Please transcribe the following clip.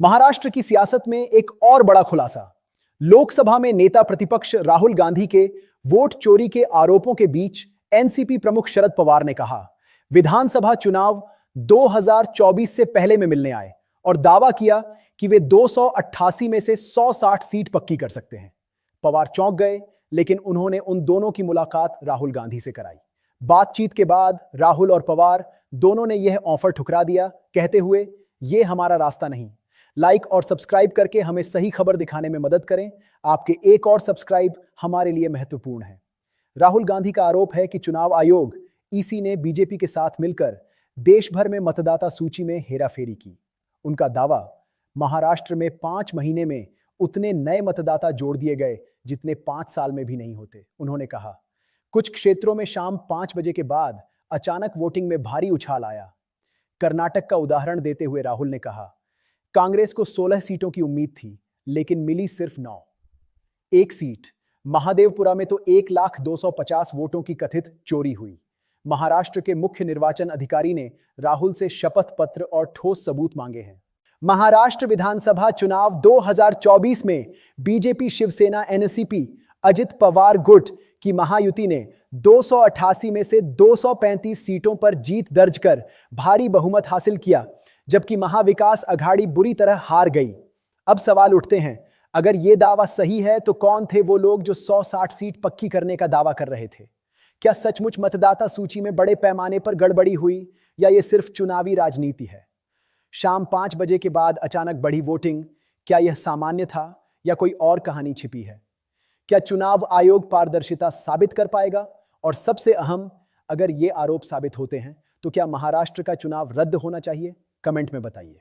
महाराष्ट्र की सियासत में एक और बड़ा खुलासा। लोकसभा में नेता प्रतिपक्ष राहुल गांधी के वोट चोरी के आरोपों के बीच एनसीपी प्रमुख शरद पवार ने कहा, विधानसभा चुनाव 2024 से पहले में मिलने आए और दावा किया कि वे 288 में से 160 सीट पक्की कर सकते हैं। पवार चौंक गए, लेकिन उन्होंने उन दोनों की मुलाकात राहुल गांधी से कराई। बातचीत के बाद राहुल और पवार दोनों ने यह ऑफर ठुकरा दिया, कहते हुए, यह हमारा रास्ता नहीं। लाइक और सब्सक्राइब करके हमें सही खबर दिखाने में मदद करें। आपके एक और सब्सक्राइब हमारे लिए महत्वपूर्ण है। राहुल गांधी का आरोप है कि चुनाव आयोग ईसी ने बीजेपी के साथ मिलकर देश भर में मतदाता सूची में हेराफेरी की। उनका दावा, महाराष्ट्र में 5 महीने में उतने नए मतदाता जोड़ दिए गए जितने 5 साल में भी नहीं होते। उन्होंने कहा, कुछ क्षेत्रों में शाम 5 बजे के बाद अचानक वोटिंग में भारी उछाल आया। कर्नाटक का उदाहरण देते हुए राहुल ने कहा, कांग्रेस को 16 सीटों की उम्मीद थी, लेकिन मिली सिर्फ 9। एक सीट महादेवपुरा में तो 1,250,000 वोटों की कथित चोरी हुई। महाराष्ट्र के मुख्य निर्वाचन अधिकारी ने राहुल से शपथ पत्र और ठोस सबूत मांगे हैं। महाराष्ट्र विधानसभा चुनाव 2024 में बीजेपी, शिवसेना, एनसीपी, अजित पवार गुट की महायुति ने 288 में से 235 सीटों पर जीत दर्ज कर भारी बहुमत हासिल किया, जबकि महाविकास अघाड़ी बुरी तरह हार गई। अब सवाल उठते हैं, अगर यह दावा सही है तो कौन थे वो लोग जो 160 सीट पक्की करने का दावा कर रहे थे? क्या सचमुच मतदाता सूची में बड़े पैमाने पर गड़बड़ी हुई, या यह सिर्फ चुनावी राजनीति है? शाम 5 बजे के बाद अचानक बढ़ी वोटिंग, क्या यह सामान्य था या कोई और कहानी छिपी है? क्या चुनाव आयोग पारदर्शिता साबित कर पाएगा? और सबसे अहम, अगर ये आरोप साबित होते हैं तो क्या महाराष्ट्र का चुनाव रद्द होना चाहिए? कमेंट में बताइए।